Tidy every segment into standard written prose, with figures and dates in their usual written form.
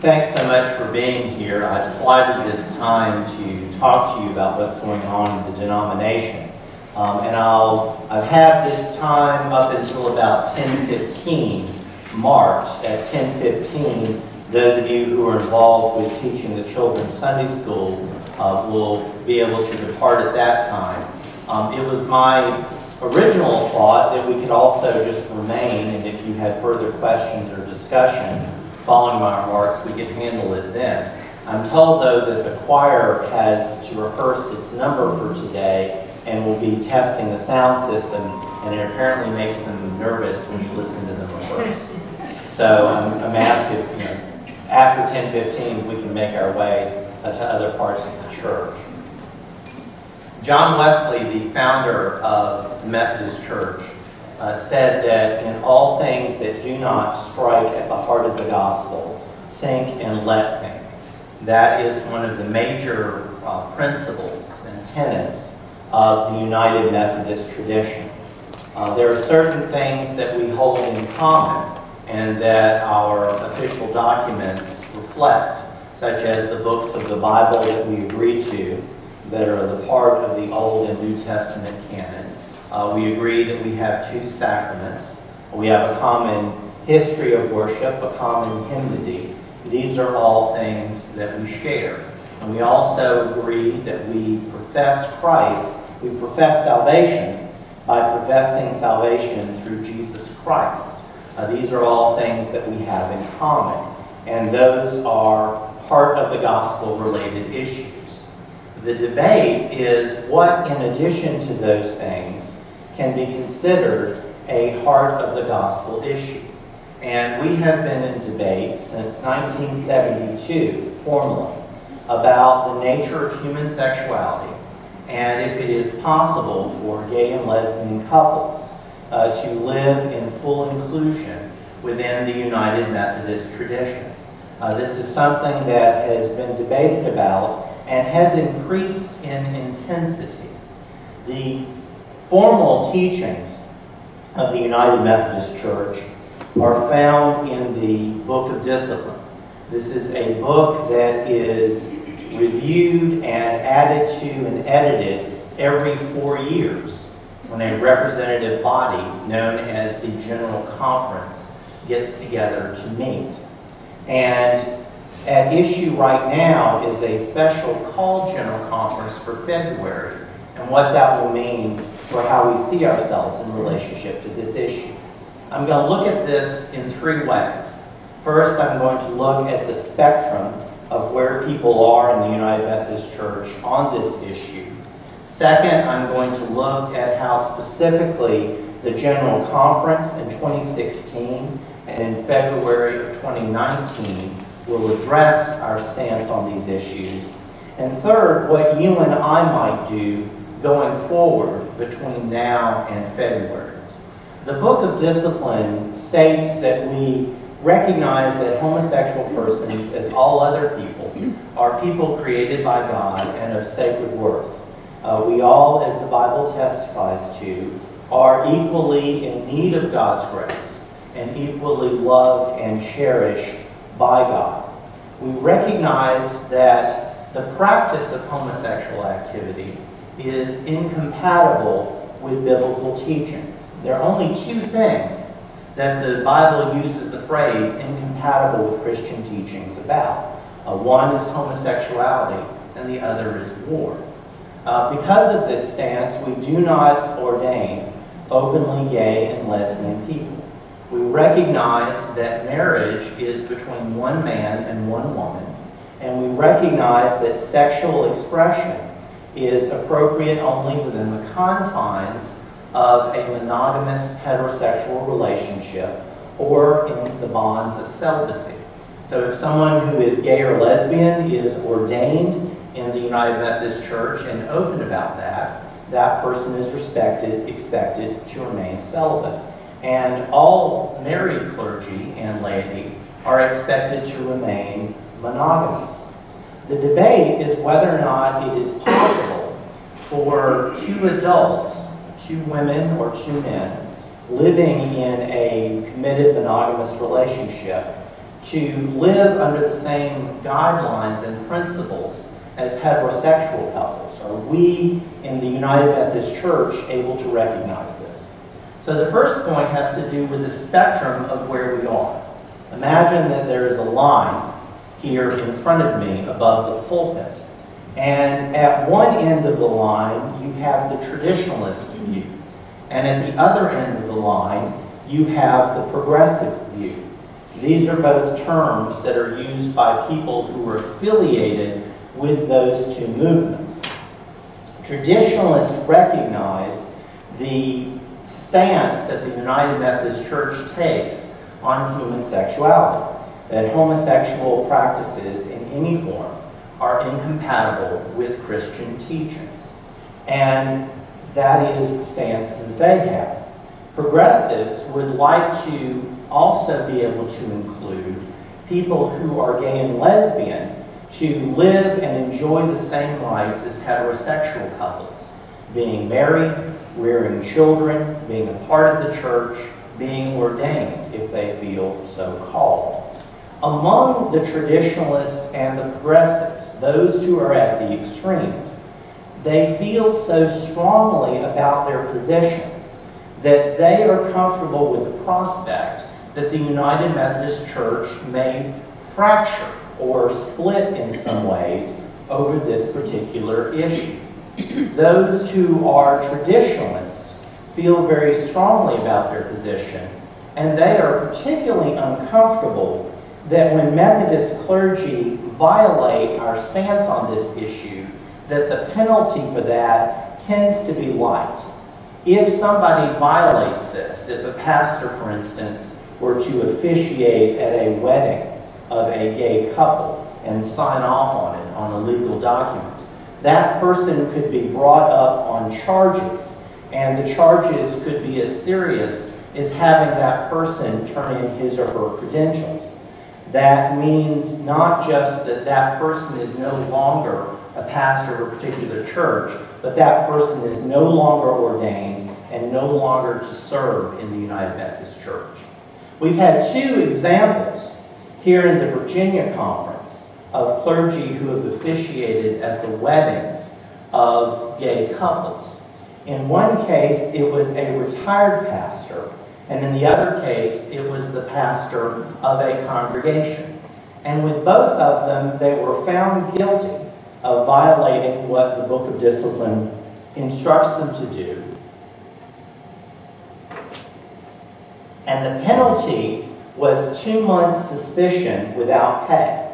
Thanks so much for being here. I've slotted this time to talk to you about what's going on in the denomination. I've had this time up until about 10:15 marked. At 10:15, those of you who are involved with teaching the children's Sunday school will be able to depart at that time. It was my original thought that we could also just remain, and if you had further questions or discussion following my remarks, we could handle it then. I'm told, though, that the choir has to rehearse its number for today and will be testing the sound system, and it apparently makes them nervous when you listen to them rehearse. So I'm asked if, after 10:15, we can make our way to other parts of the church. John Wesley, the founder of the Methodist Church, said that in all things that do not strike at the heart of the gospel, think and let think. That is one of the major principles and tenets of the United Methodist tradition. There are certain things that we hold in common and that our official documents reflect, such as the books of the Bible that we agree to, that are the part of the Old and New Testament canon. We agree that we have two sacraments. We have a common history of worship, a common hymnody. These are all things that we share. And we also agree that we profess Christ, we profess salvation by professing salvation through Jesus Christ. These are all things that we have in common. And those are part of the gospel-related issues. The debate is what, in addition to those things, can be considered a heart of the gospel issue. And we have been in debate since 1972, formally, about the nature of human sexuality and if it is possible for gay and lesbian couples to live in full inclusion within the United Methodist tradition. This is something that has been debated about and has increased in intensity. The formal teachings of the United Methodist Church are found in the Book of Discipline. This is a book that is reviewed and added to and edited every 4 years when a representative body known as the General Conference gets together to meet. And at issue right now is a special called General Conference for February, and what that will mean for how we see ourselves in relationship to this issue. I'm going to look at this in 3 ways. First, I'm going to look at the spectrum of where people are in the United Methodist Church on this issue. Second, I'm going to look at how specifically the General Conference in 2016 and in February of 2019 will address our stance on these issues. And third, what you and I might do going forward between now and February. The Book of Discipline states that we recognize that homosexual persons, as all other people, are people created by God and of sacred worth. We all, as the Bible testifies to, are equally in need of God's grace and equally loved and cherished by God. We recognize that the practice of homosexual activity is incompatible with biblical teachings. There are only 2 things that the Bible uses the phrase incompatible with Christian teachings about. One is homosexuality, and the other is war. Because of this stance, we do not ordain openly gay and lesbian people. We recognize that marriage is between one man and one woman, and we recognize that sexual expression is appropriate only within the confines of a monogamous heterosexual relationship or in the bonds of celibacy. So if someone who is gay or lesbian is ordained in the United Methodist Church and open about that, that person is expected to remain celibate. And all married clergy and laity are expected to remain monogamous. The debate is whether or not it is possible for 2 adults, 2 women or 2 men, living in a committed monogamous relationship to live under the same guidelines and principles as heterosexual couples? Are we in the United Methodist Church able to recognize this? So the first point has to do with the spectrum of where we are. Imagine that there is a line here in front of me above the pulpit. And at one end of the line, you have the traditionalist view. And at the other end of the line, you have the progressive view. These are both terms that are used by people who are affiliated with those two movements. Traditionalists recognize the stance that the United Methodist Church takes on human sexuality, that homosexual practices in any form are incompatible with Christian teachings. And that is the stance that they have. Progressives would like to also be able to include people who are gay and lesbian to live and enjoy the same rights as heterosexual couples, being married, rearing children, being a part of the church, being ordained if they feel so called. Among the traditionalists and the progressives, those who are at the extremes, they feel so strongly about their positions that they are comfortable with the prospect that the United Methodist Church may fracture or split in some ways over this particular issue. Those who are traditionalists feel very strongly about their position, and they are particularly uncomfortable that when Methodist clergy violate our stance on this issue, that the penalty for that tends to be light. If somebody violates this, if a pastor, for instance, were to officiate at a wedding of a gay couple and sign off on it on a legal document, that person could be brought up on charges, and the charges could be as serious as having that person turn in his or her credentials. That means not just that that person is no longer a pastor of a particular church, but that person is no longer ordained and no longer to serve in the United Methodist Church. We've had two examples here in the Virginia Conference of clergy who have officiated at the weddings of gay couples. In one case, it was a retired pastor, and in the other case, it was the pastor of a congregation. And with both of them, they were found guilty of violating what the Book of Discipline instructs them to do. And the penalty was 2 months' suspicion without pay.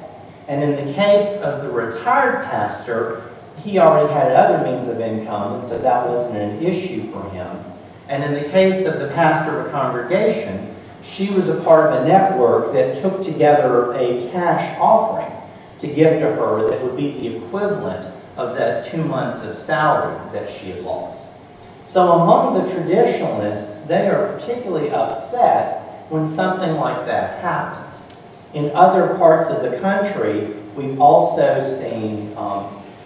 And in the case of the retired pastor, he already had other means of income, and so that wasn't an issue for him. And in the case of the pastor of a congregation, she was a part of a network that took together a cash offering to give to her that would be the equivalent of that 2 months of salary that she had lost. So among the traditionalists, they are particularly upset when something like that happens. In other parts of the country, we've also seen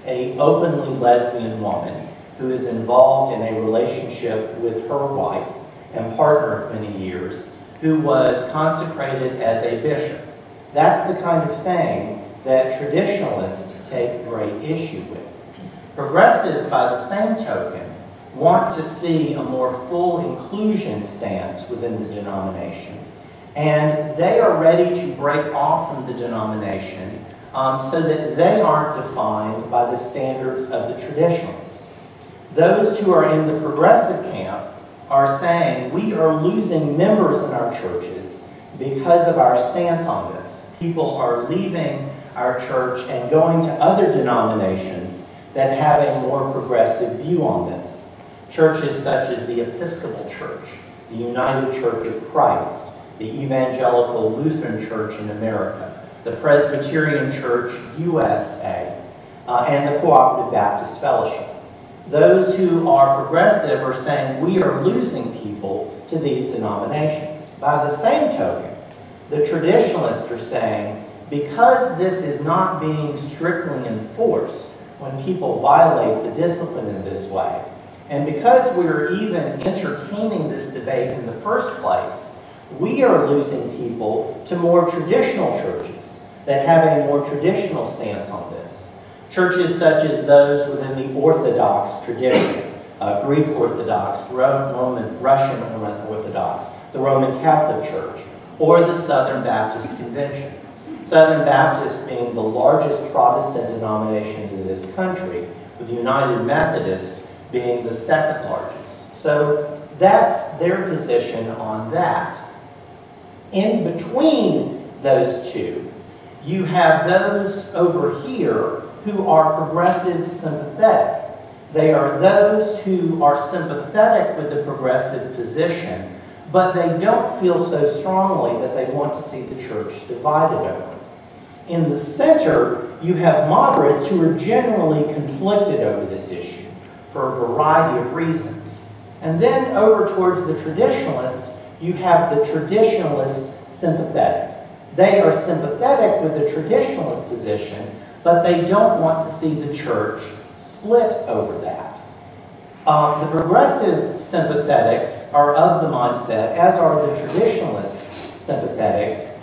an openly lesbian woman who is involved in a relationship with her wife and partner of many years, who was consecrated as a bishop. That's the kind of thing that traditionalists take great issue with. Progressives, by the same token, want to see a more full inclusion stance within the denomination, and they are ready to break off from the denomination so that they aren't defined by the standards of the traditionalists. Those who are in the progressive camp are saying we are losing members in our churches because of our stance on this. People are leaving our church and going to other denominations that have a more progressive view on this. Churches such as the Episcopal Church, the United Church of Christ, the Evangelical Lutheran Church in America, the Presbyterian Church USA, and the Cooperative Baptist Fellowship. Those who are progressive are saying we are losing people to these denominations. By the same token, the traditionalists are saying because this is not being strictly enforced when people violate the discipline in this way, and because we are even entertaining this debate in the first place, we are losing people to more traditional churches that have a more traditional stance on this. Churches such as those within the Orthodox tradition, Greek Orthodox, Roman, Russian Orthodox, the Roman Catholic Church, or the Southern Baptist Convention. Southern Baptist being the largest Protestant denomination in this country, with the United Methodist being the second largest. So that's their position on that. In between those two, you have those over here who are progressive sympathetic. They are those who are sympathetic with the progressive position, but they don't feel so strongly that they want to see the church divided over. In the center, you have moderates who are generally conflicted over this issue for a variety of reasons. And then over towards the traditionalist, you have the traditionalist sympathetic. They are sympathetic with the traditionalist position, but they don't want to see the church split over that. The progressive sympathetics are of the mindset, as are the traditionalist sympathetics,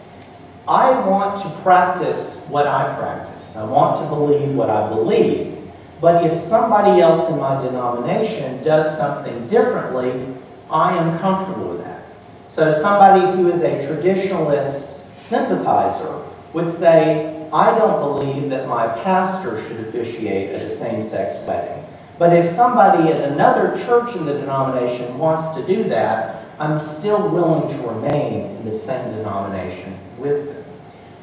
I want to practice what I practice. I want to believe what I believe. But if somebody else in my denomination does something differently, I am comfortable with that. So somebody who is a traditionalist sympathizer would say, I don't believe that my pastor should officiate at a same-sex wedding. But if somebody at another church in the denomination wants to do that, I'm still willing to remain in the same denomination with them.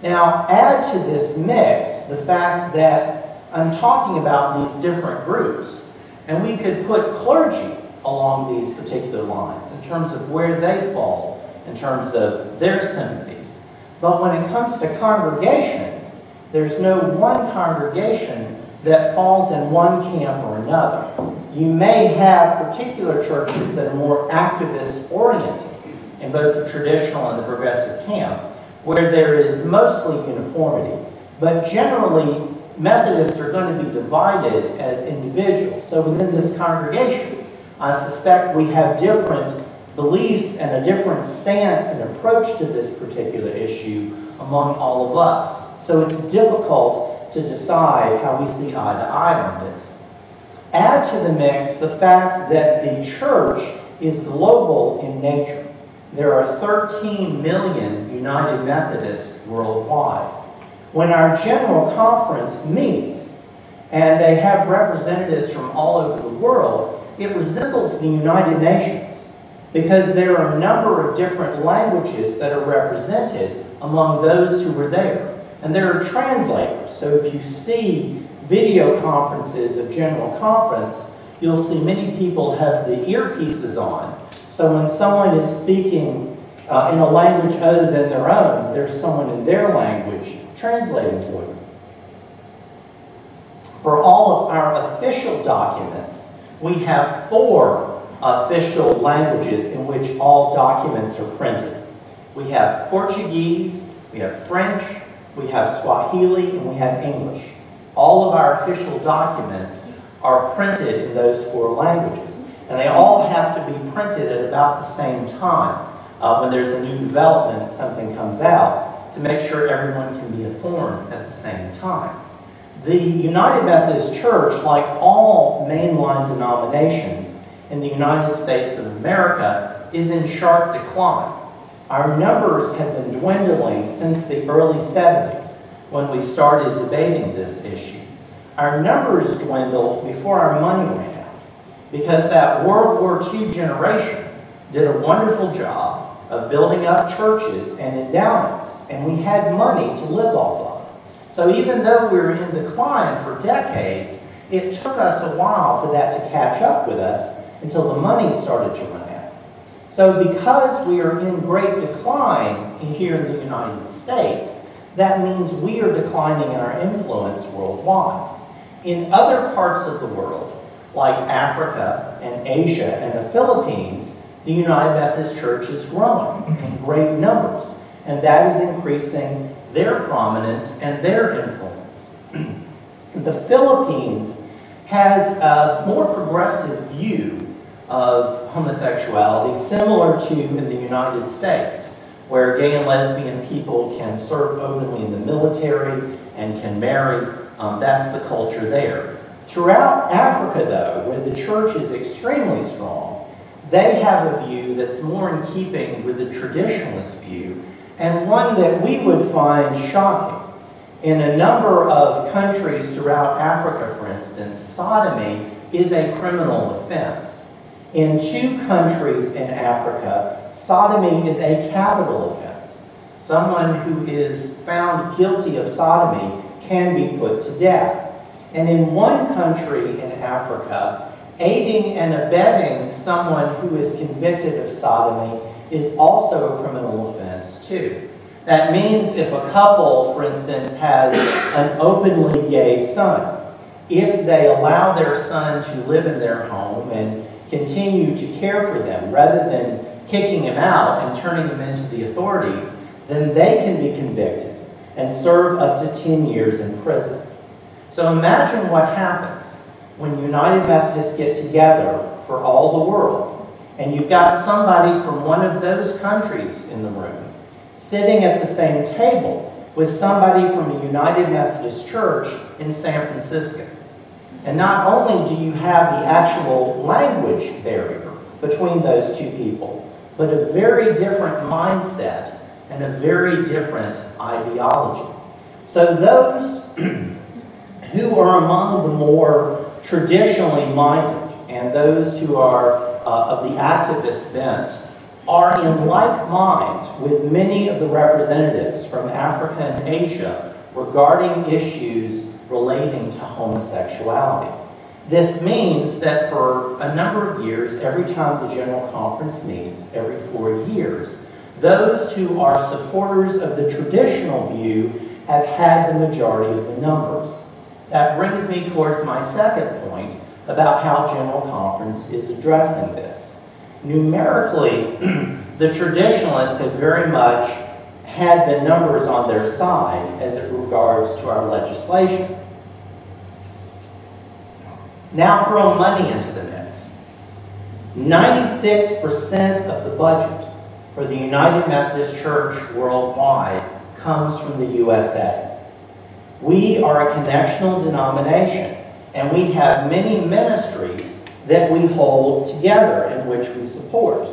Now, add to this mix the fact that I'm talking about these different groups, and we could put clergy along these particular lines in terms of where they fall, in terms of their sympathies. But when it comes to congregations, there's no one congregation that falls in one camp or another. You may have particular churches that are more activist-oriented in both the traditional and the progressive camp, where there is mostly uniformity. But generally, Methodists are going to be divided as individuals. So within this congregation, I suspect we have different beliefs and a different stance and approach to this particular issue among all of us. So it's difficult to decide how we see eye to eye on this. Add to the mix the fact that the church is global in nature. There are 13 million United Methodists worldwide. When our General Conference meets, and they have representatives from all over the world, it resembles the United Nations, because there are a number of different languages that are represented among those who were there. And there are translators, so if you see video conferences of General Conference, you'll see many people have the earpieces on. So when someone is speaking in a language other than their own, there's someone in their language translating for them. For all of our official documents, we have 4 official languages in which all documents are printed. We have Portuguese, we have French, we have Swahili, and we have English. All of our official documents are printed in those 4 languages. And they all have to be printed at about the same time when there's a new development, something comes out, to make sure everyone can be informed at the same time. The United Methodist Church, like all mainline denominations in the United States of America, is in sharp decline. Our numbers have been dwindling since the early 70s when we started debating this issue. Our numbers dwindled before our money ran out, because that World War II generation did a wonderful job of building up churches and endowments, and we had money to live off of. So even though we were in decline for decades, it took us a while for that to catch up with us until the money started to run out. So because we are in great decline here in the United States, that means we are declining in our influence worldwide. In other parts of the world, like Africa and Asia and the Philippines, the United Methodist Church is growing in great numbers, and that is increasing their prominence and their influence. The Philippines has a more progressive view of homosexuality, similar to in the United States. where gay and lesbian people can serve openly in the military and can marry. That's the culture there. Throughout Africa, though, where the church is extremely strong, they have a view that's more in keeping with the traditionalist view, and one that we would find shocking. In a number of countries throughout Africa, for instance, sodomy is a criminal offense. In 2 countries in Africa, sodomy is a capital offense. Someone who is found guilty of sodomy can be put to death. And in 1 country in Africa, aiding and abetting someone who is convicted of sodomy is also a criminal offense too. That means if a couple, for instance, has an openly gay son, if they allow their son to live in their home and continue to care for them, rather than kicking him out and turning him into the authorities, then they can be convicted and serve up to 10 years in prison. So imagine what happens when United Methodists get together for all the world, and you've got somebody from one of those countries in the room sitting at the same table with somebody from a United Methodist church in San Francisco. And not only do you have the actual language barrier between those 2 people, but a very different mindset and a very different ideology. So those who are among the more traditionally minded and those who are of the activist bent are in like mind with many of the representatives from Africa and Asia regarding issues relating to homosexuality. This means that for a number of years, every time the General Conference meets, every 4 years, those who are supporters of the traditional view have had the majority of the numbers. That brings me towards my second point about how General Conference is addressing this. Numerically, the traditionalists have very much had the numbers on their side as it regards to our legislation. Now throw money into the mix. 96% of the budget for the United Methodist Church worldwide comes from the USA. We are a connectional denomination, and we have many ministries that we hold together and which we support.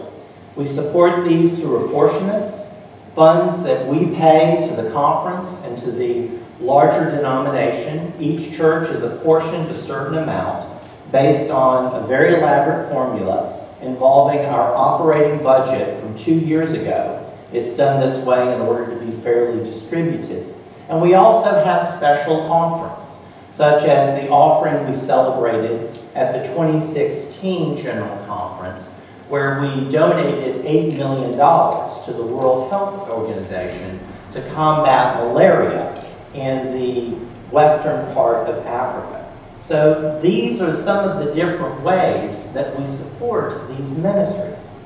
We support these through apportionments, funds that we pay to the conference and to the larger denomination. Each church is apportioned a certain amount based on a very elaborate formula involving our operating budget from 2 years ago. It's done this way in order to be fairly distributed. And we also have special offerings, such as the offering we celebrated at the 2016 General Conference, where we donated $8 million to the World Health Organization to combat malaria in the western part of Africa. So these are some of the different ways that we support these ministries.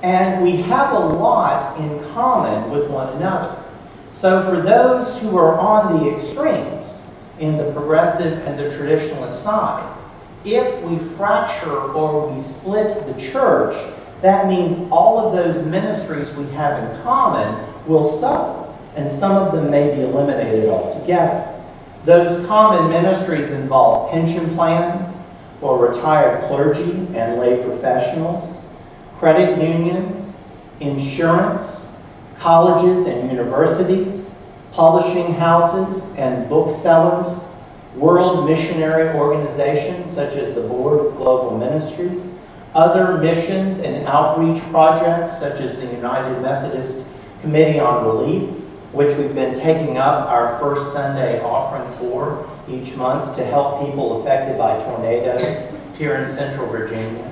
And we have a lot in common with one another. So for those who are on the extremes, in the progressive and the traditionalist side, if we fracture or we split the church, that means all of those ministries we have in common will suffer, and some of them may be eliminated altogether. Those common ministries involve pension plans for retired clergy and lay professionals, credit unions, insurance, colleges and universities, publishing houses and booksellers, world missionary organizations such as the Board of Global Ministries, other missions and outreach projects such as the United Methodist Committee on Relief, which we've been taking up our first Sunday offering for each month to help people affected by tornadoes here in Central Virginia.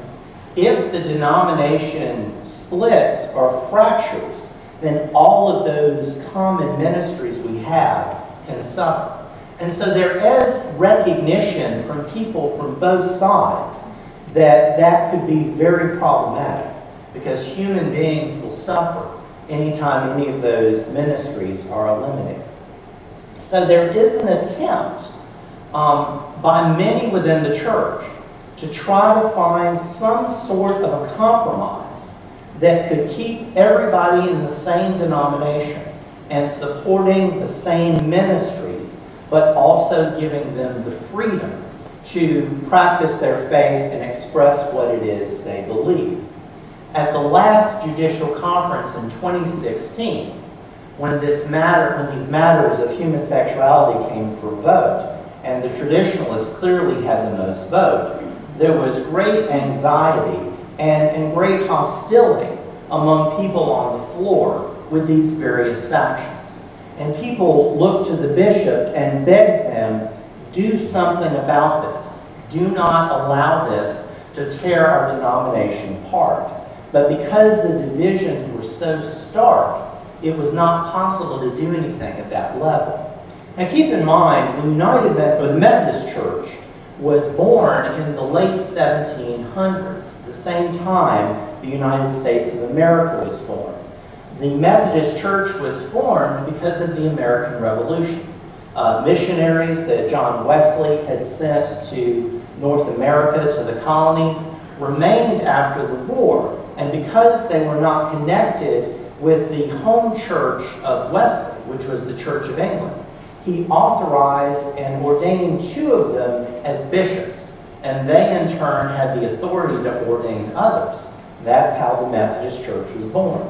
If the denomination splits or fractures, then all of those common ministries we have can suffer. And so there is recognition from people from both sides that that could be very problematic, because human beings will suffer anytime any of those ministries are eliminated. So there is an attempt by many within the church to try to find some sort of a compromise that could keep everybody in the same denomination and supporting the same ministries, but also giving them the freedom to practice their faith and express what it is they believe. At the last judicial conference in 2016, when these matters of human sexuality came for vote, and the traditionalists clearly had the most vote, there was great anxiety and great hostility among people on the floor with these various factions. And people looked to the bishop and begged them, do something about this. Do not allow this to tear our denomination apart. But because the divisions were so stark, it was not possible to do anything at that level. Now keep in mind, the Methodist Church was born in the late 1700s, the same time the United States of America was formed. The Methodist Church was formed because of the American Revolution. Missionaries that John Wesley had sent to North America, to the colonies, remained after the war. And because they were not connected with the home church of Wesley, which was the Church of England, he authorized and ordained 2 of them as bishops. And they, in turn, had the authority to ordain others. That's how the Methodist Church was born.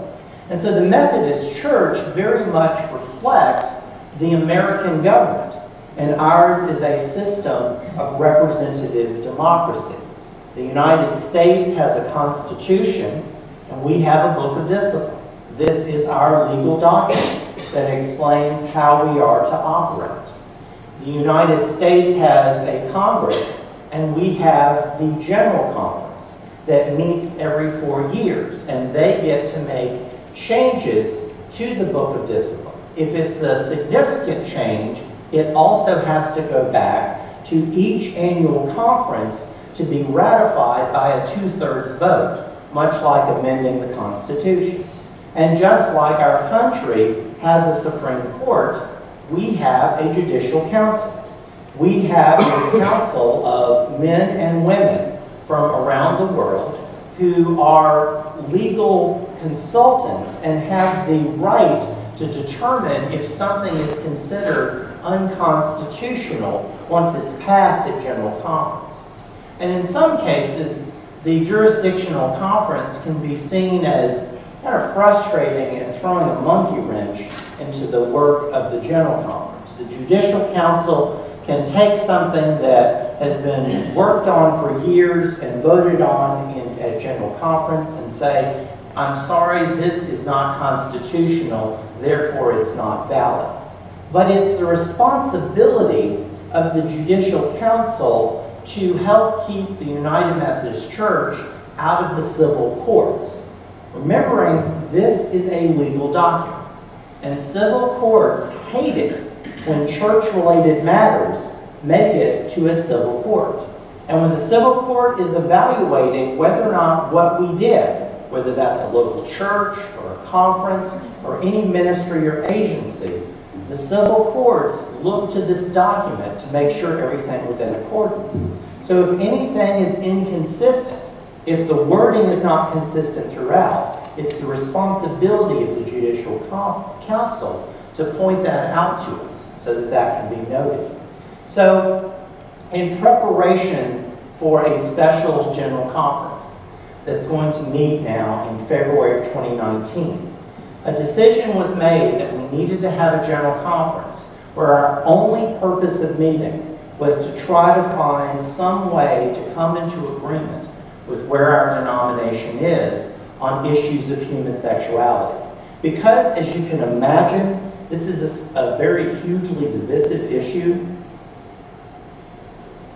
And so the Methodist Church very much reflects the American government. And ours is a system of representative democracy. The United States has a constitution, and we have a book of discipline. This is our legal document that explains how we are to operate. The United States has a Congress, and we have the General Conference that meets every 4 years, and they get to make changes to the book of discipline. If it's a significant change, it also has to go back to each annual conference to be ratified by a 2/3 vote, much like amending the Constitution. And just like our country has a Supreme Court, we have a judicial council. We have a council of men and women from around the world who are legal consultants and have the right to determine if something is considered unconstitutional once it's passed at General Conference. And in some cases, the jurisdictional conference can be seen as kind of frustrating and throwing a monkey wrench into the work of the General Conference. The Judicial Council can take something that has been worked on for years and voted on at General Conference and say, I'm sorry, this is not constitutional, therefore it's not valid. But it's the responsibility of the Judicial Council to help keep the United Methodist Church out of the civil courts. Remembering, this is a legal document, and civil courts hate it when church-related matters make it to a civil court. And when the civil court is evaluating whether or not what we did, whether that's a local church or a conference or any ministry or agency, the civil courts look to this document to make sure everything was in accordance. So if anything is inconsistent, if the wording is not consistent throughout, it's the responsibility of the Judicial Council to point that out to us so that that can be noted. So in preparation for a special General Conference that's going to meet now in February of 2019, a decision was made that we needed to have a General Conference where our only purpose of meeting was to try to find some way to come into agreement with where our denomination is on issues of human sexuality. Because, as you can imagine, this is a very hugely divisive issue,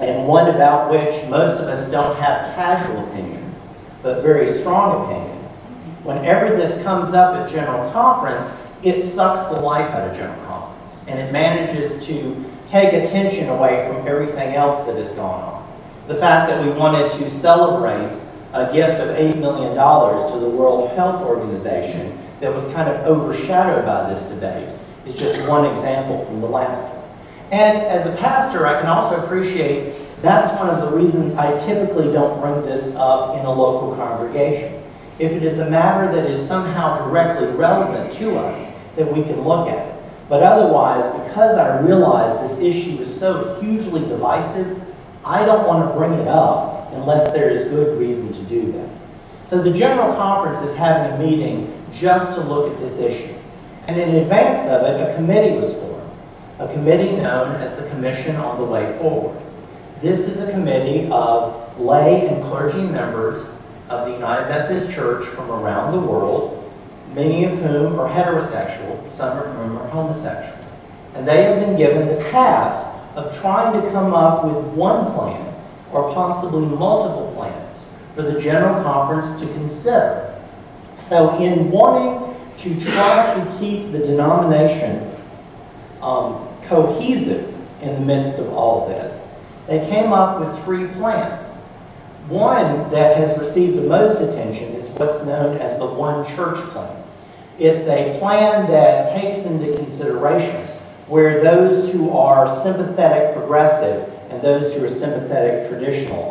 and one about which most of us don't have casual opinions, but very strong opinions. Whenever this comes up at General Conference, it sucks the life out of General Conference, and it manages to take attention away from everything else that has gone on. The fact that we wanted to celebrate a gift of $8 million to the World Health Organization that was kind of overshadowed by this debate is just one example from the last one. And as a pastor, I can also appreciate that's one of the reasons I typically don't bring this up in a local congregation. If it is a matter that is somehow directly relevant to us, then we can look at it. But otherwise, because I realize this issue is so hugely divisive, I don't want to bring it up unless there is good reason to do that. So the General Conference is having a meeting just to look at this issue. And in advance of it, a committee was formed, a committee known as the Commission on the Way Forward. This is a committee of lay and clergy members of the United Methodist Church from around the world, many of whom are heterosexual, some of whom are homosexual. And they have been given the task of trying to come up with one plan, or possibly multiple plans, for the General Conference to consider. So in wanting to try to keep the denomination cohesive in the midst of all of this, they came up with 3 plans. One that has received the most attention is what's known as the One Church Plan. It's a plan that takes into consideration where those who are sympathetic progressive and those who are sympathetic traditional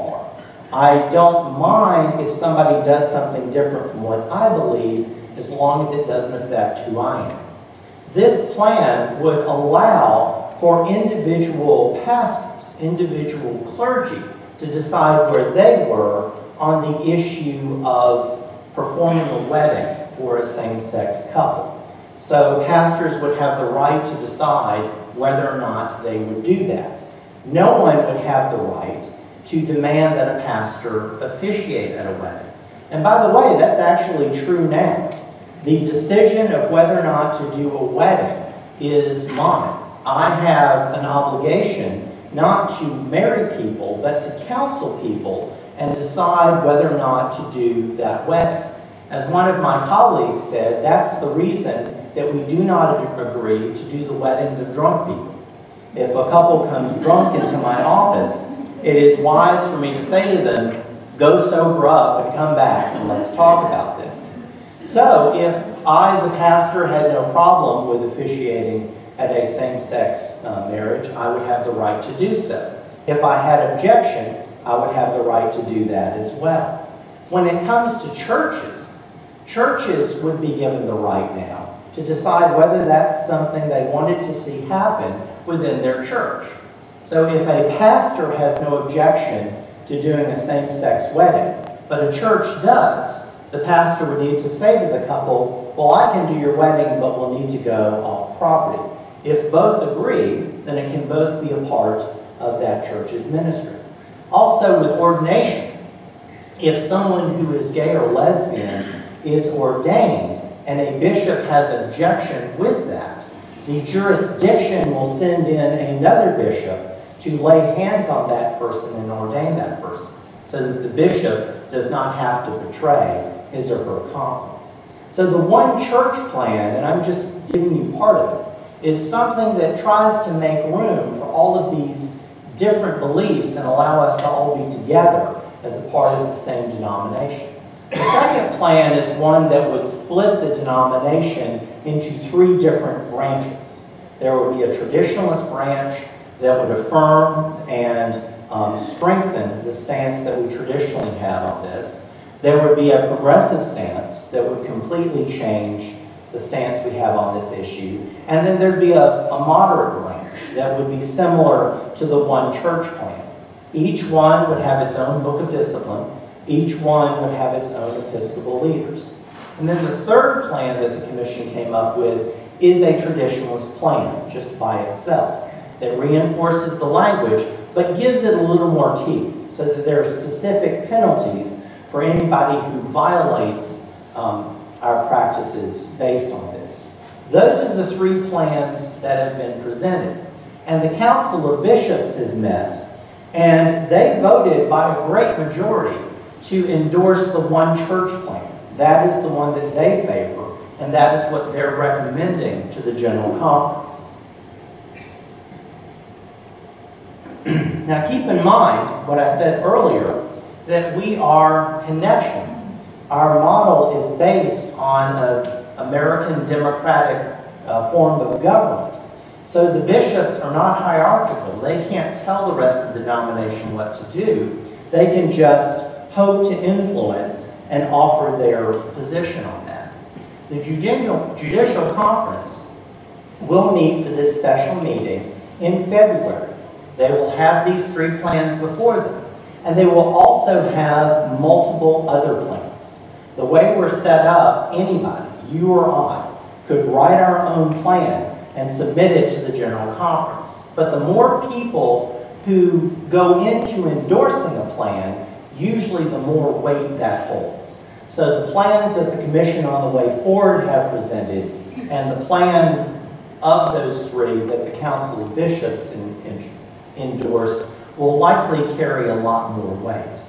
are. I don't mind if somebody does something different from what I believe, as long as it doesn't affect who I am. This plan would allow for individual pastors, individual clergy, to decide where they were on the issue of performing a wedding for a same-sex couple. So pastors would have the right to decide whether or not they would do that. No one would have the right to demand that a pastor officiate at a wedding. And by the way, that's actually true now. The decision of whether or not to do a wedding is mine. I have an obligation not to marry people, but to counsel people and decide whether or not to do that wedding. As one of my colleagues said, that's the reason that we do not agree to do the weddings of drunk people. If a couple comes drunk into my office, it is wise for me to say to them, go sober up and come back and let's talk about this. So if I as a pastor had no problem with officiating at a same-sex marriage, I would have the right to do so. If I had objection, I would have the right to do that as well. When it comes to churches, churches would be given the right now to decide whether that's something they wanted to see happen within their church. So if a pastor has no objection to doing a same-sex wedding, but a church does, the pastor would need to say to the couple, well, I can do your wedding, but we'll need to go off property. If both agree, then it can both be a part of that church's ministry. Also with ordination, if someone who is gay or lesbian is ordained and a bishop has objection with that, the jurisdiction will send in another bishop to lay hands on that person and ordain that person, so that the bishop does not have to betray his or her conference. So the One Church Plan, and I'm just giving you part of it, is something that tries to make room for all of these different beliefs and allow us to all be together as a part of the same denomination. The second plan is one that would split the denomination into 3 different branches. There would be a traditionalist branch that would affirm and strengthen the stance that we traditionally have on this. There would be a progressive stance that would completely change the stance we have on this issue. And then there'd be a moderate branch that would be similar to the One Church Plan. Each one would have its own book of discipline. Each one would have its own Episcopal leaders. And then the third plan that the Commission came up with is a traditionalist plan, just by itself, that reinforces the language, but gives it a little more teeth, so that there are specific penalties for anybody who violates our practices based on this. Those are the 3 plans that have been presented. And the Council of Bishops has met, and they voted by a great majority to endorse the One Church Plan. That is the one that they favor, and that is what they're recommending to the General Conference. Now keep in mind what I said earlier, that we are connection. Our model is based on an American democratic form of government. So the bishops are not hierarchical. They can't tell the rest of the denomination what to do. They can just hope to influence and offer their position on that. The Judicial Conference will meet for this special meeting in February. They will have these 3 plans before them, and they will also have multiple other plans. The way we're set up, anybody, you or I, could write our own plan and submit it to the General Conference. But the more people who go into endorsing a plan, usually the more weight that holds. So the plans that the Commission on the Way Forward have presented, and the plan of those 3 that the Council of Bishops endorsed, will likely carry a lot more weight.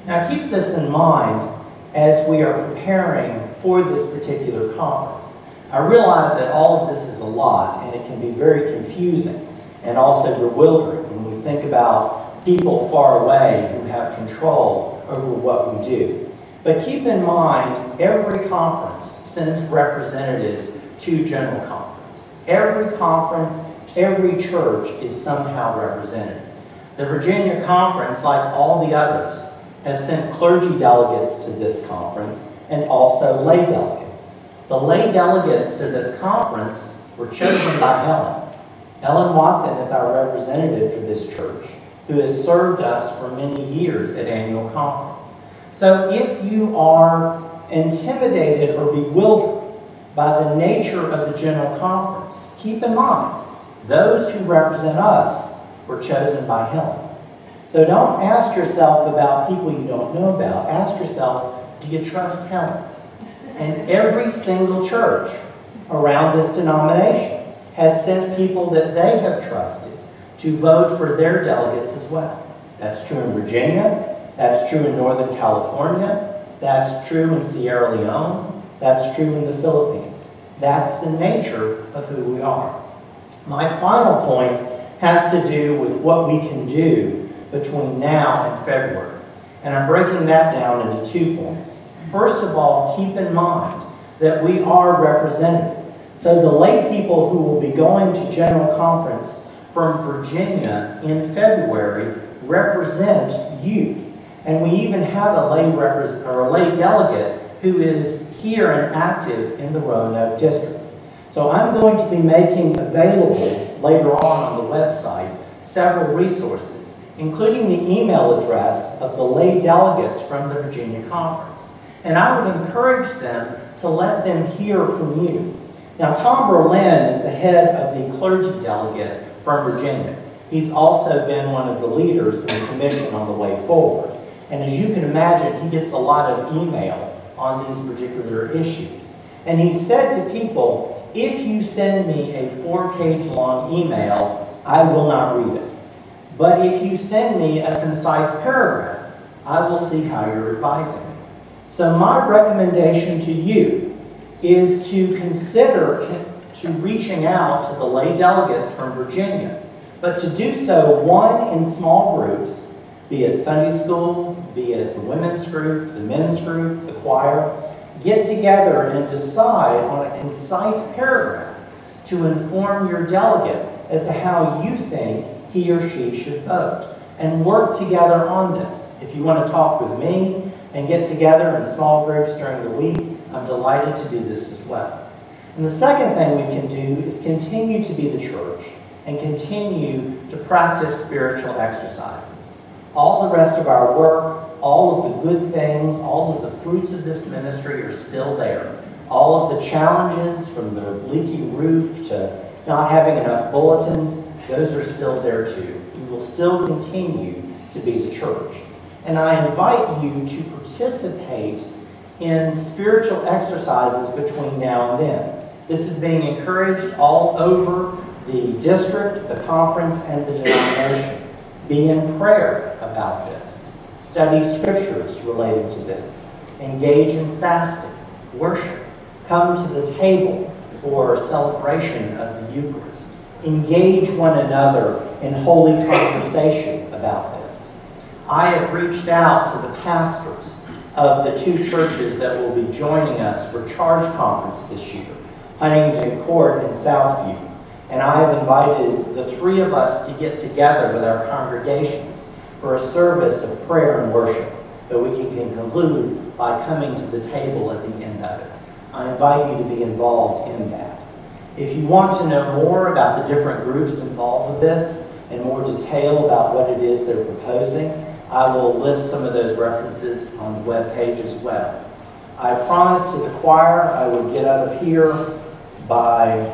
Now keep this in mind as we are preparing for this particular conference. I realize that all of this is a lot, and it can be very confusing and also bewildering when we think about people far away who have control over what we do. But keep in mind, every conference sends representatives to General Conference. Every conference, every church is somehow represented. The Virginia Conference, like all the others, has sent clergy delegates to this conference and also lay delegates. The lay delegates to this conference were chosen by Ellen. Ellen Watson is our representative for this church, who has served us for many years at annual conference. So if you are intimidated or bewildered by the nature of the General Conference, keep in mind, those who represent us were chosen by Helen. So don't ask yourself about people you don't know about. Ask yourself, do you trust Helen? And every single church around this denomination has sent people that they have trusted to vote for their delegates as well. That's true in Virginia, that's true in Northern California, that's true in Sierra Leone, that's true in the Philippines. That's the nature of who we are. My final point has to do with what we can do between now and February. And I'm breaking that down into 2 points. First of all, keep in mind that we are represented. So the lay people who will be going to General Conference from Virginia in February represent you. And we even have a lay delegate who is here and active in the Roanoke District. So I'm going to be making available later on the website several resources, including the email address of the lay delegates from the Virginia Conference. And I would encourage them to let them hear from you. Now, Tom Berlin is the head of the clergy delegate from Virginia. He's also been one of the leaders in the Commission on the Way Forward. And as you can imagine, he gets a lot of email on these particular issues. And he said to people, if you send me a 4-page long email, I will not read it. But if you send me a concise paragraph, I will see how you're advising me. So my recommendation to you is to consider reaching out to the lay delegates from Virginia, but to do so, 1, in small groups, be it Sunday school, be it the women's group, the men's group, the choir, get together and decide on a concise paragraph to inform your delegate as to how you think he or she should vote, and work together on this. If you want to talk with me and get together in small groups during the week, I'm delighted to do this as well. And the second thing we can do is continue to be the church and continue to practice spiritual exercises. All the rest of our work, all of the good things, all of the fruits of this ministry are still there. All of the challenges, from the leaky roof to not having enough bulletins, those are still there too. We will still continue to be the church. And I invite you to participate in spiritual exercises between now and then. This is being encouraged all over the district, the conference, and the denomination. Be in prayer about this. Study scriptures related to this. Engage in fasting, worship. Come to the table for celebration of the Eucharist. Engage one another in holy conversation about this. I have reached out to the pastors of the 2 churches that will be joining us for Charge Conference this year, Huntington Court and Southview. And I have invited the 3 of us to get together with our congregations for a service of prayer and worship. but we can conclude by coming to the table at the end of it. I invite you to be involved in that. If you want to know more about the different groups involved with this and more detail about what it is they're proposing, I will list some of those references on the web page as well. I promised to the choir I would get out of here by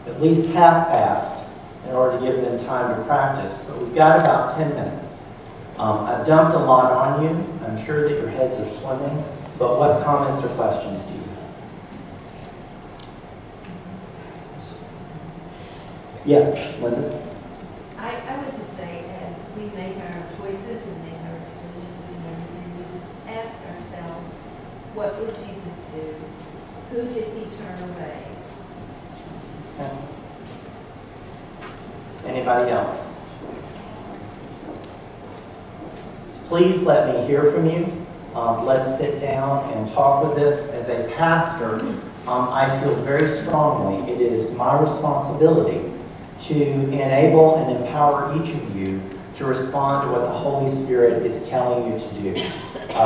at least 1/2 in order to give them time to practice, but we've got about 10 minutes. I've dumped a lot on you. I'm sure that your heads are swimming, but what comments or questions do you have? Yes, Linda? I would just say, as we make our choices and make our decisions and everything, we just ask ourselves, what would Jesus do? Who did he turn away? Okay. Anybody else? Please let me hear from you. Let's sit down and talk with this. As a pastor, I feel very strongly it is my responsibility to enable and empower each of you to respond to what the Holy Spirit is telling you to do.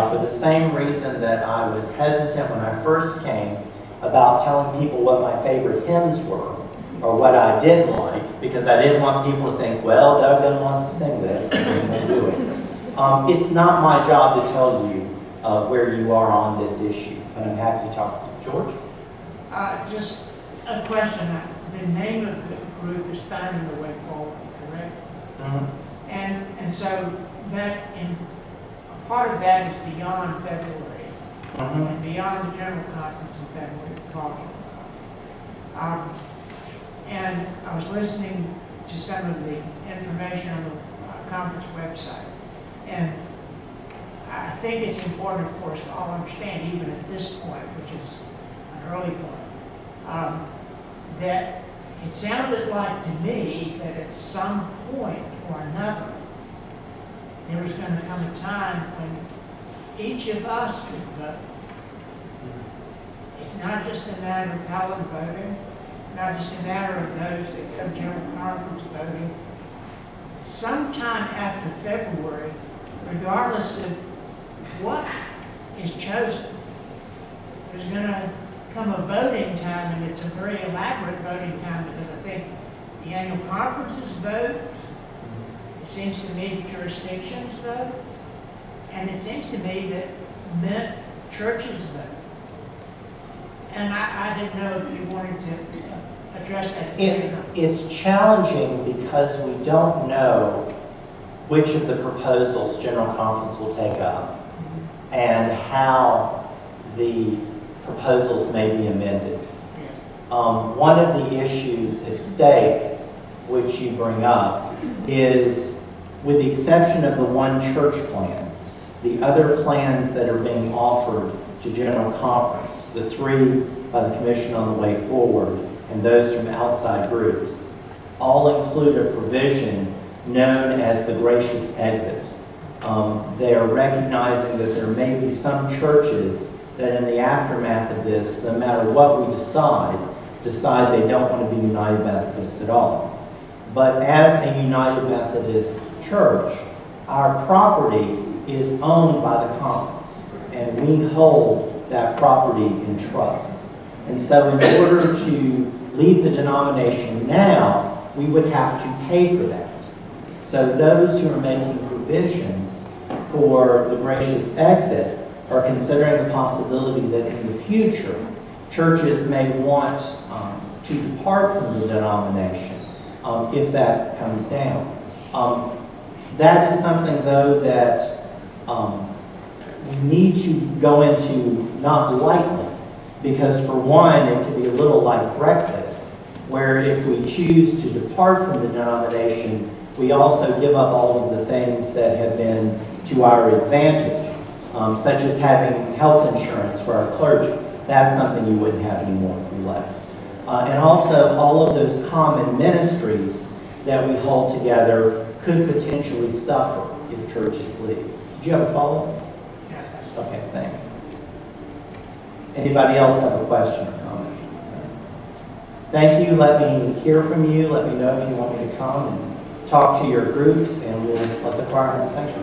For the same reason that I was hesitant when I first came about telling people what my favorite hymns were, or what I did like, because I didn't want people to think, well, Doug wants to sing this, and we'll do it. It's not my job to tell you where you are on this issue, but I'm happy to talk to you. George? Just a question. The name of the group is Finding the Way Forward, correct? Mm-hmm. And so that, a part of that is beyond February, and beyond the General Conference in February, talking about. And I was listening to some of the information on the conference website, and I think it's important for us to all understand, even at this point, which is an early point, that it sounded like to me that at some point or another, there was going to come a time when each of us could vote. It's not just a matter of Helen voting, not just a matter of those that go to General Conference voting. Sometime after February, regardless of what is chosen, there's going to come a voting time, and it's a very elaborate voting time, because I think the annual conferences vote, it seems to me the jurisdictions vote, and it seems to me that churches vote. And I didn't know if you wanted to address that. It's challenging because we don't know which of the proposals General Conference will take up and how the proposals may be amended. One of the issues at stake, which you bring up, is, with the exception of the one church plan, the other plans that are being offered to General Conference, the 3 by the Commission on the Way Forward, and those from outside groups, all include a provision known as the gracious exit. They are recognizing that there may be some churches that in the aftermath of this, no matter what we decide they don't want to be United Methodist at all. But as a United Methodist church, our property is owned by the conference, and we hold that property in trust. And so in order to leave the denomination now, we would have to pay for that. So those who are making provisions for the gracious exit are considering the possibility that in the future, churches may want to depart from the denomination if that comes down. That is something, though, that we need to go into not lightly, because for one, it can be a little like Brexit, where if we choose to depart from the denomination, we also give up all of the things that have been to our advantage, such as having health insurance for our clergy. That's something you wouldn't have anymore if we left. And also, all of those common ministries that we hold together could potentially suffer if churches leave. Did you have a follow-up? Okay, thanks. Anybody else have a question or comment? Thank you. Let me hear from you. Let me know if you want me to come and talk to your groups, and we'll let the choir have a section.